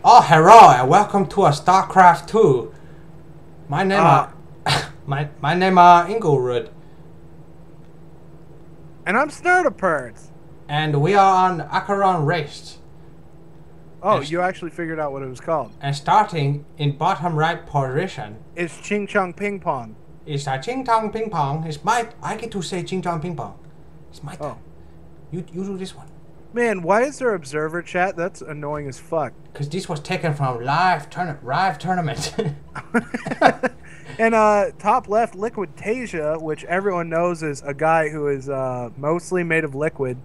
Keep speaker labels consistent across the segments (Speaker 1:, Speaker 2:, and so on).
Speaker 1: Oh, hello and welcome to a StarCraft 2. My name my name Inglewood.
Speaker 2: And I'm Snartapurds.
Speaker 1: And we are on Acheron Race.
Speaker 2: Oh, you actually figured out what it was called.
Speaker 1: And starting in bottom right position.
Speaker 2: It's Ching Chong Ping Pong.
Speaker 1: It's a Ching Chong Ping Pong. I get to say Ching Chong Ping Pong. It's my turn. You do this one.
Speaker 2: Man, why is there observer chat? That's annoying as fuck.
Speaker 1: Because this was taken from live tournament.
Speaker 2: And top left, LiquidTaeja, which everyone knows is a guy who is mostly made of liquid.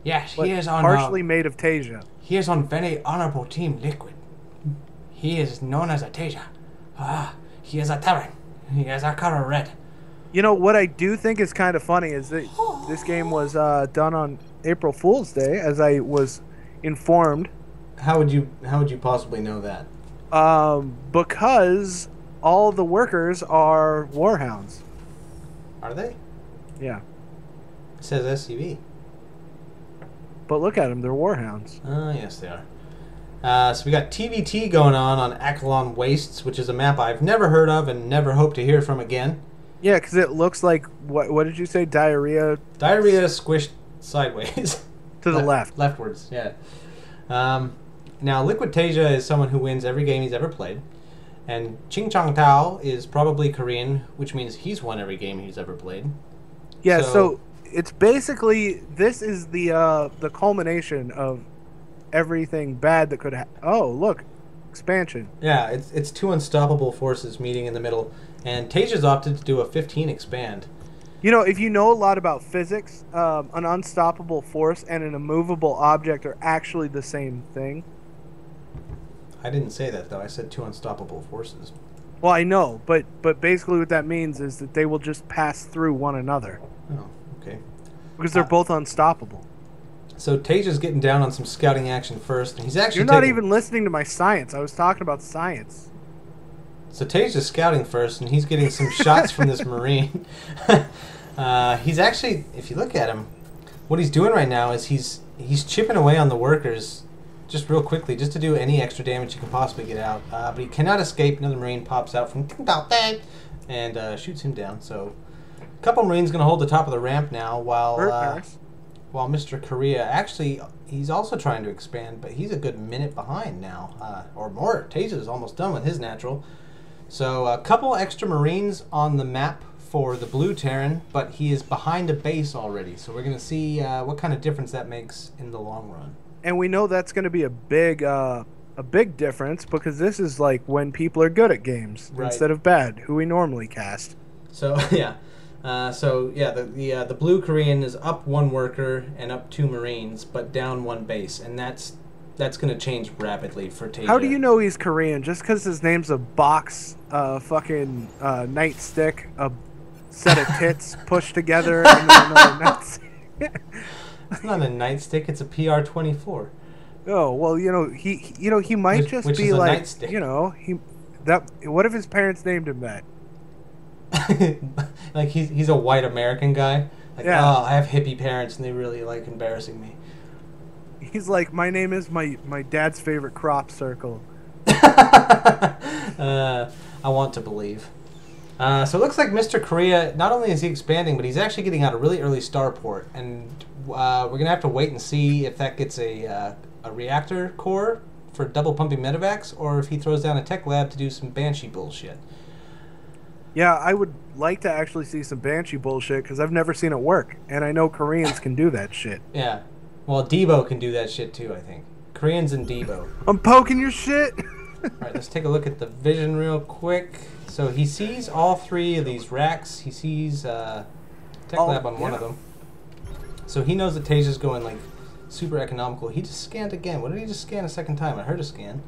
Speaker 1: Yes, he is on
Speaker 2: partially made of Taeja.
Speaker 1: He is on very honorable team Liquid. He is known as a Taeja. He is a Terran. He has a color red.
Speaker 2: You know what I do think is kind of funny is that this game was done on April Fool's Day, as I was informed.
Speaker 1: How would you possibly know that?
Speaker 2: Because all the workers are warhounds.
Speaker 1: Are they?
Speaker 2: Yeah.
Speaker 1: It says SCV.
Speaker 2: But look at them, they're warhounds.
Speaker 1: Yes, they are. So we got TvT going on Acheron Wastes, which is a map I've never heard of and never hope to hear from again.
Speaker 2: Yeah, because it looks like, what did you say, diarrhea?
Speaker 1: Diarrhea squished sideways.
Speaker 2: To the left.
Speaker 1: Leftwards, yeah. Now, LiquidTaeja is someone who wins every game he's ever played. And Ching Chong Tao is probably Korean, which means he's won every game he's ever played.
Speaker 2: Yeah, so it's basically, this is the culmination of everything bad that could happen. Oh, look, expansion.
Speaker 1: Yeah, it's two unstoppable forces meeting in the middle, and Taeja's opted to do a 15 expand.
Speaker 2: You know, if you know a lot about physics, an unstoppable force and an immovable object are actually the same thing.
Speaker 1: I didn't say that, though. I said two unstoppable forces.
Speaker 2: Well, I know, but basically what that means is that they will just pass through one another.
Speaker 1: Oh, okay.
Speaker 2: Because they're both unstoppable.
Speaker 1: So Taeja's getting down on some scouting action first, and he's actually
Speaker 2: You're not even listening to my science. I was talking about science.
Speaker 1: So Taeja's scouting first, and he's getting some shots from this Marine. He's actually, if you look at him, what he's doing right now is he's chipping away on the workers just real quickly, just to do any extra damage he can possibly get out. But he cannot escape. Another Marine pops out from and shoots him down. So a couple Marines going to hold the top of the ramp now, while Mr. Korea, actually, he's also trying to expand, but he's a good minute behind now, or more. Taeja's almost done with his natural. So a couple extra Marines on the map for the blue Terran, but he is behind a base already. So we're going to see what kind of difference that makes in the long run.
Speaker 2: And we know that's going to be a big difference, because this is like when people are good at games instead of bad, who we normally cast.
Speaker 1: So yeah, the blue Korean is up one worker and up two Marines, but down one base, and that's going to change rapidly for Taeja.
Speaker 2: How do you know he's Korean? Just because his name's a box, fucking nightstick, a set of tits pushed together, and then another nightstick.
Speaker 1: It's not a nightstick; it's a PR-24.
Speaker 2: Oh well, he might just be like, what if his parents named him that?
Speaker 1: Like he's a white American guy. Like,
Speaker 2: yeah.
Speaker 1: Oh, I have hippie parents, and they really like embarrassing me.
Speaker 2: He's like, my name is my dad's favorite crop circle.
Speaker 1: I want to believe. So it looks like Mr. Korea, not only is he expanding, but he's actually getting out a really early starport, and we're going to have to wait and see if that gets a reactor core for double pumping medevacs, or if he throws down a tech lab to do some Banshee bullshit.
Speaker 2: Yeah, I would like to actually see some Banshee bullshit, because I've never seen it work, and I know Koreans can do that shit.
Speaker 1: Yeah. Well, Debo can do that shit too, I think. Koreans and Debo.
Speaker 2: I'm poking your shit!
Speaker 1: Alright, let's take a look at the vision real quick. So he sees all three of these racks. He sees Tech Lab on one of them. So he knows that Taeja's going like super economical. He just scanned again. What did he just scan a second time? I heard a scan.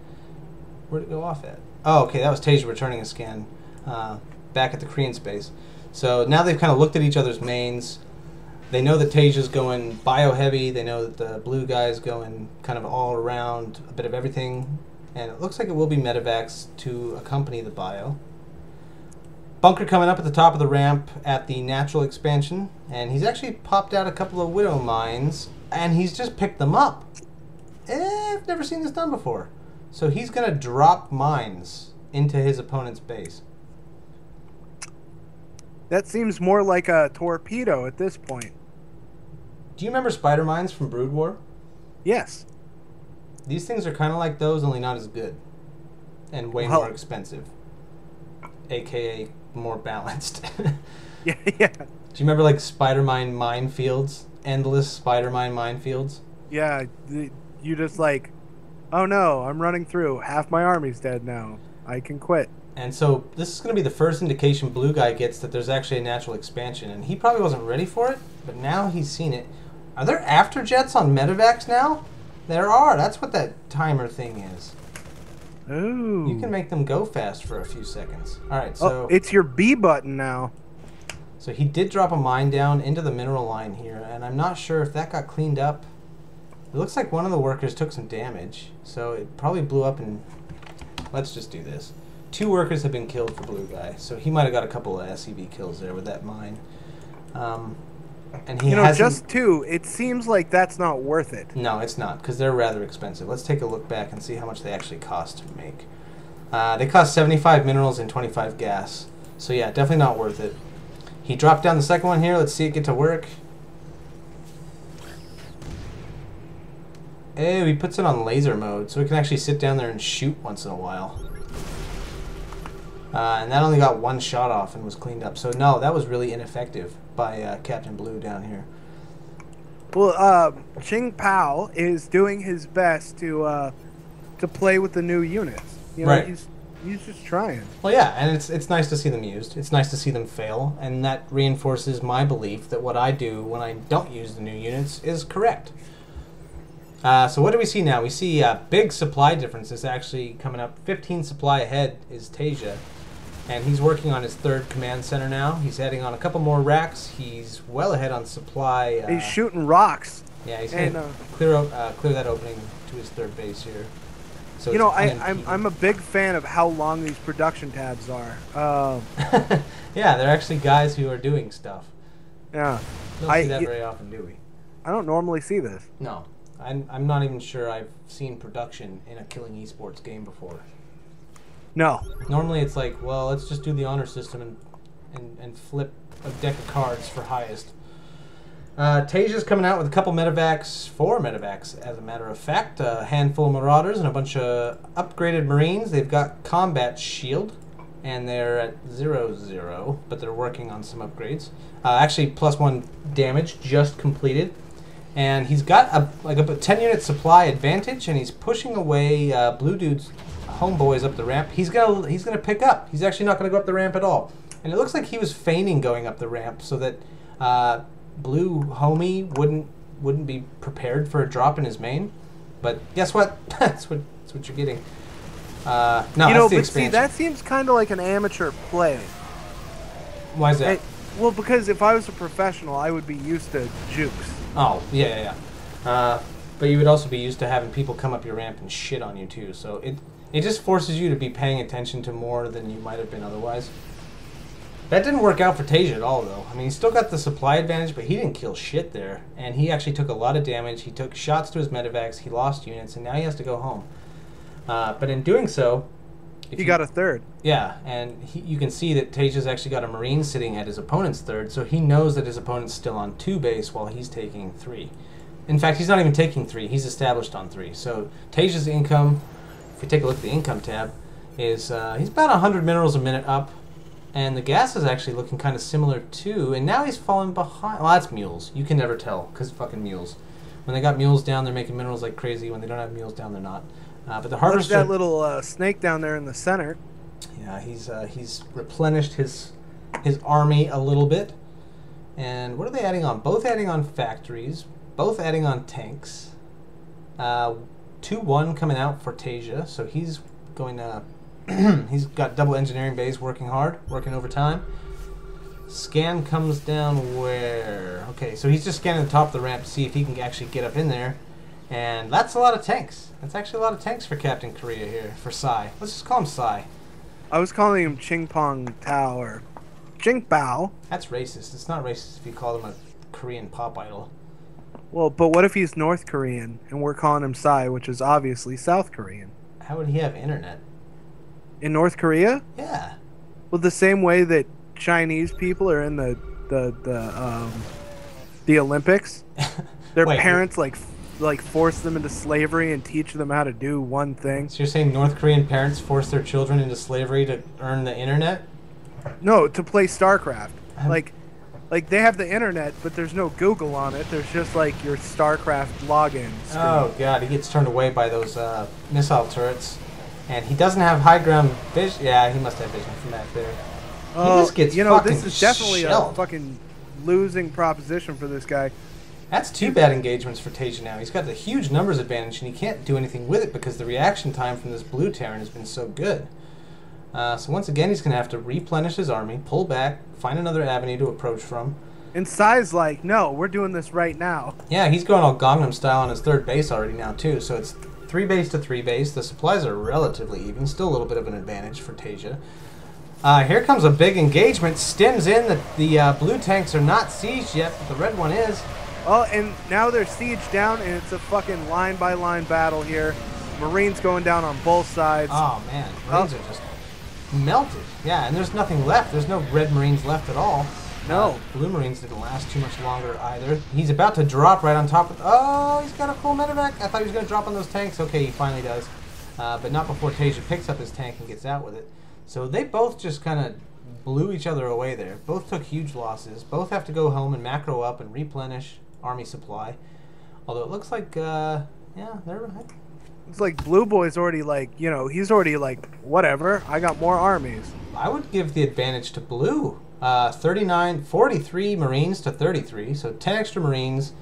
Speaker 1: Where'd it go off at? Oh, okay, that was Taeja returning a scan back at the Korean space. So now they've kind of looked at each other's mains. They know that Taeja's going bio-heavy. They know that the blue guy's going kind of all around, a bit of everything. And it looks like it will be medevacs to accompany the bio. Bunker coming up at the top of the ramp at the natural expansion. And he's actually popped out a couple of Widow Mines, and he's just picked them up. I've never seen this done before. So he's going to drop mines into his opponent's base.
Speaker 2: That seems more like a torpedo at this point.
Speaker 1: Do you remember spider mines from Brood War?
Speaker 2: Yes.
Speaker 1: These things are kind of like those, only not as good. And way more expensive. AKA more balanced.
Speaker 2: Yeah, yeah.
Speaker 1: Do you remember like spider mine minefields? Endless spider mine minefields?
Speaker 2: Yeah, you just like, oh no, I'm running through. Half my army's dead now. I can quit.
Speaker 1: And so this is going to be the first indication Blue Guy gets that there's actually a natural expansion. And he probably wasn't ready for it, but now he's seen it. Are there afterjets on medevacs now? There are. That's what that timer thing is.
Speaker 2: Ooh.
Speaker 1: You can make them go fast for a few seconds. All right, so...
Speaker 2: Oh, it's your B button now.
Speaker 1: So he did drop a mine down into the mineral line here, and I'm not sure if that got cleaned up. It looks like one of the workers took some damage, so it probably blew up and... Let's just do this. 2 workers have been killed for Blue Guy, so he might have got a couple of SCV kills there with that mine. And he
Speaker 2: just 2, it seems like that's not worth it.
Speaker 1: No, it's not, because they're rather expensive. Let's take a look back and see how much they actually cost to make. They cost 75 minerals and 25 gas. So yeah, definitely not worth it. He dropped down the second one here. Let's see it get to work. Hey, he puts it on laser mode, so we can actually sit down there and shoot once in a while. And that only got 1 shot off and was cleaned up. So no, that was really ineffective by Captain Blue down here.
Speaker 2: Well, Ching Pao is doing his best to play with the new units. You know,
Speaker 1: right.
Speaker 2: He's just trying.
Speaker 1: Well, yeah, and it's nice to see them used. It's nice to see them fail, and that reinforces my belief that what I do when I don't use the new units is correct. So what do we see now? We see big supply differences actually coming up. 15 supply ahead is TvT, and he's working on his 3rd command center now. He's adding on a couple more racks. He's well ahead on supply.
Speaker 2: He's shooting rocks.
Speaker 1: Yeah, he's going to clear that opening to his 3rd base here. So
Speaker 2: you know, I'm a big fan of how long these production tabs are.
Speaker 1: Yeah, they're actually guys who are doing stuff.
Speaker 2: Yeah.
Speaker 1: We don't see that very often, do we?
Speaker 2: I don't normally see this.
Speaker 1: No. I'm not even sure I've seen production in a Killing Esports game before.
Speaker 2: No.
Speaker 1: Normally it's like, well, let's just do the honor system and flip a deck of cards for highest. TvT's coming out with a couple medevacs, 4 medevacs as a matter of fact, a handful of Marauders and a bunch of upgraded Marines. They've got combat shield, and they're at 0-0, but they're working on some upgrades. Actually, +1 damage just completed. And he's got a 10-unit supply advantage, and he's pushing away Blue Dude's homeboys up the ramp. He's gonna pick up. He's actually not gonna go up the ramp at all. And it looks like he was feigning going up the ramp so that Blue homie wouldn't be prepared for a drop in his main. But guess what? that's what you're getting. No,
Speaker 2: you know,
Speaker 1: that's the
Speaker 2: but
Speaker 1: expansion.
Speaker 2: see, that seems kind of like an amateur play.
Speaker 1: Why is that?
Speaker 2: Well, because if I was a professional, I would be used to jukes.
Speaker 1: Oh, yeah. But you would also be used to having people come up your ramp and shit on you too. So it just forces you to be paying attention to more than you might have been otherwise. That didn't work out for TvT at all, though. I mean, he still got the supply advantage, but he didn't kill shit there. And he actually took a lot of damage. He took shots to his medevacs. He lost units, and now he has to go home. But in doing so...
Speaker 2: He got a 3rd.
Speaker 1: Yeah, and you can see that TvT's actually got a Marine sitting at his opponent's 3rd, so he knows that his opponent's still on 2 base while he's taking 3. In fact, he's not even taking 3. He's established on 3. So TvT's income, if we take a look at the income tab, is he's about 100 minerals a minute up. And the gas is actually looking kind of similar too. And now he's falling behind. Well, that's mules. You can never tell because fucking mules. When they got mules down, they're making minerals like crazy. When they don't have mules down, they're not. But the harvester...
Speaker 2: Look at that little snake down there in the center.
Speaker 1: Yeah, he's replenished his army a little bit. And what are they adding on? Both adding on factories. Both adding on tanks. 2-1 coming out for TvT. So he's going to... he's got double engineering bays working hard, working overtime. Scan comes down where? Okay, so he's just scanning the top of the ramp to see if he can actually get up in there. And that's a lot of tanks. That's actually a lot of tanks for Captain Korea here, for Psy. Let's just call him Psy.
Speaker 2: I was calling him Ching Pong Tao or Ching Bao.
Speaker 1: That's racist. It's not racist if you call him a Korean pop idol.
Speaker 2: Well, but what if he's North Korean and we're calling him Psy, which is obviously South Korean?
Speaker 1: How would he have internet?
Speaker 2: In North Korea?
Speaker 1: Yeah.
Speaker 2: Well, the same way that Chinese people are in the Olympics. Their
Speaker 1: Wait,
Speaker 2: parents like force them into slavery and teach them how to do one thing.
Speaker 1: So you're saying North Korean parents force their children into slavery to earn the internet?
Speaker 2: No, to play StarCraft. Like they have the internet, but there's no Google on it. There's just like your StarCraft login screen.
Speaker 1: Oh god, he gets turned away by those missile turrets, and he doesn't have high ground vision. Yeah, he must have vision from back there. He just gets
Speaker 2: this is definitely
Speaker 1: shelled.
Speaker 2: a fucking losing proposition for this guy.
Speaker 1: That's 2 bad engagements for TvT now. He's got the huge numbers advantage, and he can't do anything with it because the reaction time from this blue Terran has been so good. So once again, he's going to have to replenish his army, pull back, find another avenue to approach from.
Speaker 2: And Sai's like, no, we're doing this right now.
Speaker 1: Yeah, he's going all Gangnam style on his 3rd base already now, too. So it's 3 base to 3 base. The supplies are relatively even. Still a little bit of an advantage for TvT. Here comes a big engagement. Stims in. The blue tanks are not sieged yet, but the red one is.
Speaker 2: Oh, and now they're sieged down, and it's a fucking line-by-line battle here. Marines going down on both sides.
Speaker 1: Oh, man. Marines are just melted. Yeah, and there's nothing left. There's no red Marines left at all.
Speaker 2: No.
Speaker 1: Blue Marines didn't last too much longer either. He's about to drop right on top of... Oh, he's got a full medevac. I thought he was going to drop on those tanks. Okay, he finally does. But not before TvT picks up his tank and gets out with it. So they both just kind of blew each other away there. Both took huge losses. Both have to go home and macro up and replenish army supply. Although it looks like, yeah, they're...
Speaker 2: It's like Blue Boy's already like, he's already like, whatever, I got more armies.
Speaker 1: I would give the advantage to Blue. 43 Marines to 33, so 10 extra Marines,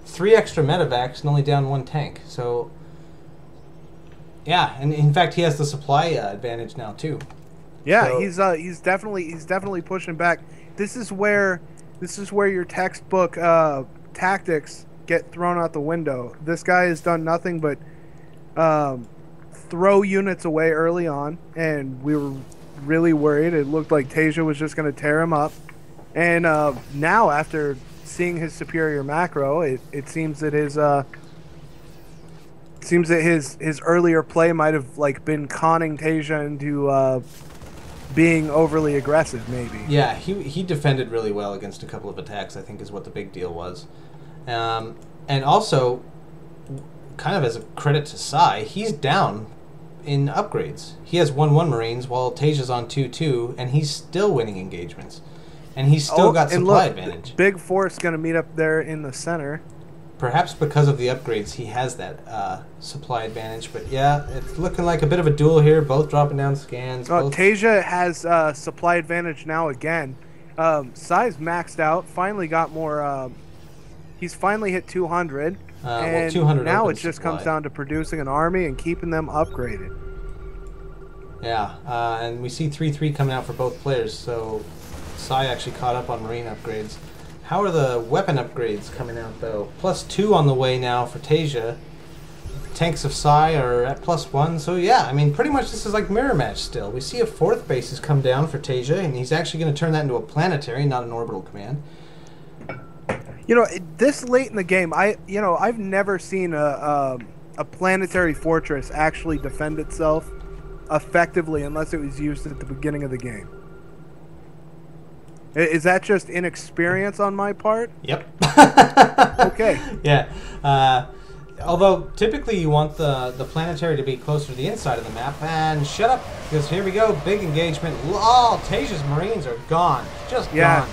Speaker 1: 3 extra medevacs, and only down 1 tank. So, yeah, and in fact, he has the supply advantage now too.
Speaker 2: Yeah, so, he's definitely pushing back. This is where your textbook tactics get thrown out the window. This guy has done nothing but throw units away early on, and we were really worried. It looked like TvT was just going to tear him up. And now, after seeing his superior macro, it seems that his earlier play might have like been conning TvT into being overly aggressive, maybe.
Speaker 1: Yeah, he defended really well against a couple of attacks, I think is what the big deal was. And also, kind of as a credit to Sai, he's down in upgrades. He has 1-1 Marines while TvT's on 2-2, and he's still winning engagements. And he's still got supply advantage.
Speaker 2: Big force going to meet up there in the center.
Speaker 1: Perhaps because of the upgrades, he has that supply advantage. But yeah, it's looking like a bit of a duel here. Both dropping down scans.
Speaker 2: TvT has supply advantage now again. Sai's maxed out. Finally got more. He's finally hit 200. And
Speaker 1: 200
Speaker 2: now it just comes down to producing an army and keeping them upgraded.
Speaker 1: Yeah, and we see 3-3 coming out for both players, so Sai actually caught up on Marine upgrades. How are the weapon upgrades coming out, though? +2 on the way now for TvT. Tanks of Sai are at +1, so yeah, I mean, pretty much this is like mirror match still. We see a 4th base has come down for TvT, and he's actually going to turn that into a planetary, not an orbital command.
Speaker 2: This late in the game, I've never seen a planetary fortress actually defend itself effectively unless it was used at the beginning of the game. Is that just inexperience on my part?
Speaker 1: Yep.
Speaker 2: Okay.
Speaker 1: Yeah. Although typically you want the planetary to be closer to the inside of the map. And shut up, because here we go, big engagement. Oh, TvT's Marines are gone. Just gone.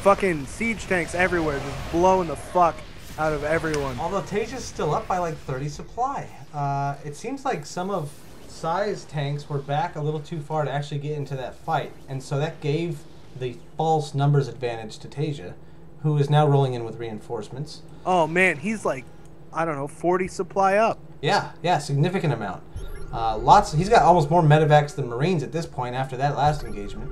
Speaker 2: Fucking siege tanks everywhere, just blowing the fuck out of everyone.
Speaker 1: Although TvT's still up by like 30 supply. It seems like some of Sai's tanks were back a little too far to actually get into that fight. And so that gave the false numbers advantage to TvT, who is now rolling in with reinforcements.
Speaker 2: Oh man, he's like, I don't know, 40 supply up.
Speaker 1: Yeah, significant amount. He's got almost more medevacs than Marines at this point after that last engagement.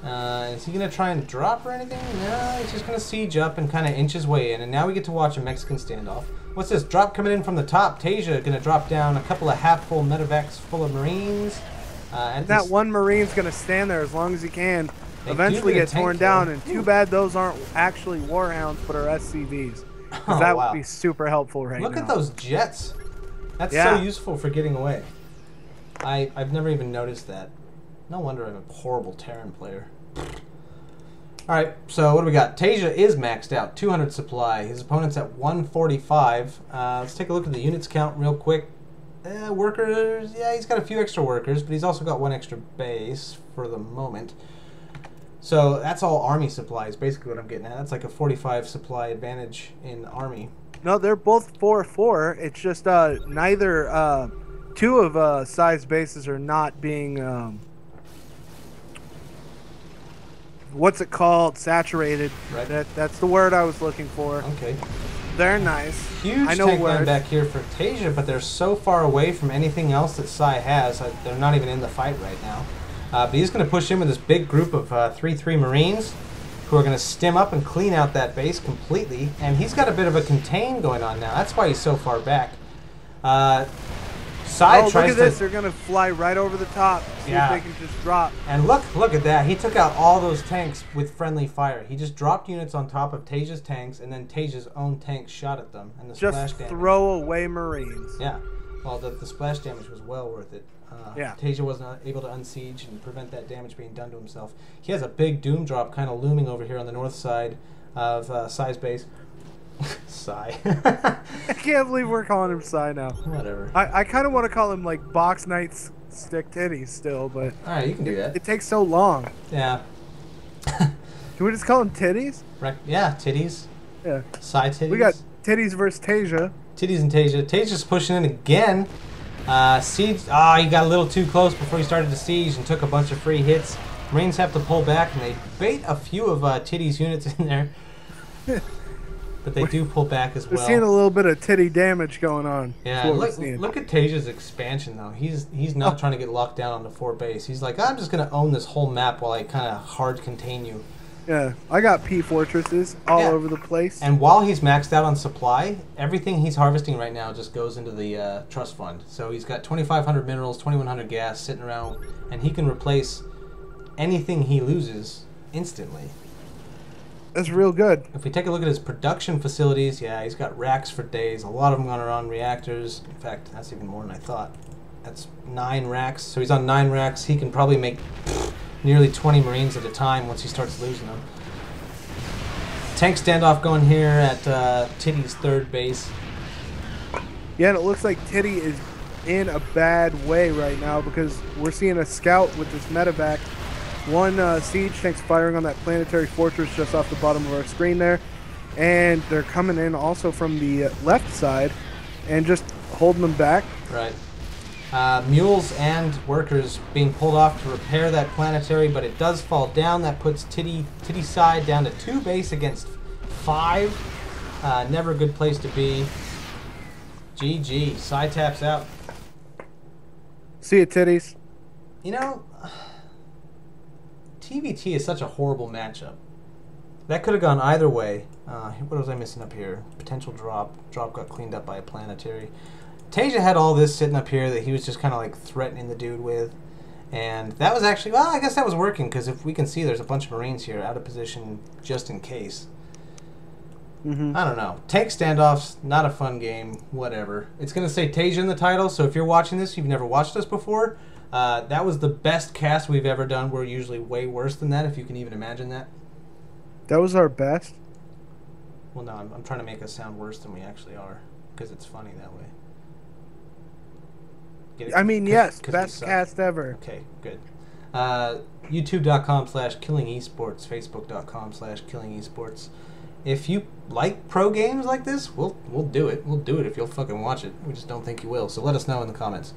Speaker 1: Is he going to try and drop or anything? No, he's just going to siege up and kind of inch his way in. And now we get to watch a Mexican standoff. What's this? Drop coming in from the top. TvT going to drop down a couple of half-full medevacs full of Marines.
Speaker 2: And that one Marine's going to stand there as long as he can. Eventually get torn down. And too bad those aren't actually Warhounds, but are SCVs. Because that would be super helpful right now.
Speaker 1: Look at those jets. That's so useful for getting away. I've never even noticed that. No wonder I'm a horrible Terran player. Alright, so what do we got? TvT is maxed out, 200 supply. His opponent's at 145. Let's take a look at the units count real quick. Workers, yeah, he's got a few extra workers, but he's also got one extra base for the moment. So that's all army supplies, basically what I'm getting at. That's like a 45 supply advantage in army.
Speaker 2: No, they're both 4-4. It's just neither two of size bases are not being what's it called? Saturated.
Speaker 1: Right.
Speaker 2: That's the word I was looking for.
Speaker 1: Okay.
Speaker 2: They're nice.
Speaker 1: Huge tank line back here for TvT, but they're so far away from anything else that Sai has. They're not even in the fight right now. But he's going to push in with this big group of 3-3 Marines who are going to stem up and clean out that base completely. And he's got a bit of a contain going on now. That's why he's so far back. Sai
Speaker 2: look at this. They're going to fly right over the top. See if they can just drop.
Speaker 1: And look at that. He took out all those tanks with friendly fire. He just dropped units on top of TvT's tanks, and then TvT's own tanks shot at them. And the splash damage.
Speaker 2: Throw away Marines.
Speaker 1: Yeah. Well, the splash damage was well worth it. TvT wasn't able to unsiege and prevent that damage being done to himself. He has a big doom drop kind of looming over here on the north side of Sai's base. Sai.
Speaker 2: I can't believe we're calling him Sai now.
Speaker 1: Whatever.
Speaker 2: I kind of want to call him like Box Knight's Stick Titties still, but
Speaker 1: alright, you can do that.
Speaker 2: It takes so long.
Speaker 1: Yeah.
Speaker 2: Can we just call him Titties?
Speaker 1: Yeah, Titties.
Speaker 2: Yeah.
Speaker 1: Sai Titties.
Speaker 2: We got Titties versus TvT.
Speaker 1: Titties and TvT. TvT's pushing in again. Siege. He got a little too close before he started to siege and took a bunch of free hits. Marines have to pull back, and they bait a few of TvT's units in there. But they do pull back as well.
Speaker 2: We're seeing a little bit of titty damage going on.
Speaker 1: Yeah, look at TvT's expansion, though. He's not trying to get locked down on the 4 base. He's like, I'm just going to own this whole map while I kind of hard contain you.
Speaker 2: Yeah, I got P fortresses all over the place.
Speaker 1: And while he's maxed out on supply, everything he's harvesting right now just goes into the trust fund. So he's got 2,500 minerals, 2,100 gas sitting around, and he can replace anything he loses instantly.
Speaker 2: That's real good.
Speaker 1: If we take a look at his production facilities, yeah, he's got racks for days. A lot of them are on reactors. In fact, that's even more than I thought. That's 9 racks. So he's on 9 racks. He can probably make nearly 20 Marines at a time once he starts losing them. Tank standoff going here at TvT's 3rd base.
Speaker 2: Yeah, and it looks like TvT is in a bad way right now because we're seeing a scout with this medevac. 1 siege tank's firing on that planetary fortress just off the bottom of our screen there. And they're coming in also from the left side and just holding them back.
Speaker 1: Right. Mules and workers being pulled off to repair that planetary, but it does fall down. That puts TvT's side down to 2 base against 5. Never a good place to be. GG. Sai taps out.
Speaker 2: See ya, titties.
Speaker 1: You know, TvT is such a horrible matchup. That could have gone either way. What was I missing up here? Potential drop. Drop got cleaned up by a planetary. TvT had all this sitting up here that he was just kind of like threatening the dude with. And that was actually, well, I guess that was working because if we can see there's a bunch of Marines here out of position just in case. I don't know. Tank standoffs, not a fun game, whatever. It's going to say TvT in the title, so if you're watching this, you've never watched us before, that was the best cast we've ever done. We're usually way worse than that, if you can even imagine that.
Speaker 2: That was our best?
Speaker 1: Well, no, I'm trying to make us sound worse than we actually are, because it's funny that way.
Speaker 2: I mean, yes, best cast ever.
Speaker 1: Okay, good. YouTube.com/KILLINGeSports, Facebook.com/KILLINGeSports. If you like pro games like this, we'll do it. We'll do it if you'll fucking watch it. We just don't think you will. So let us know in the comments.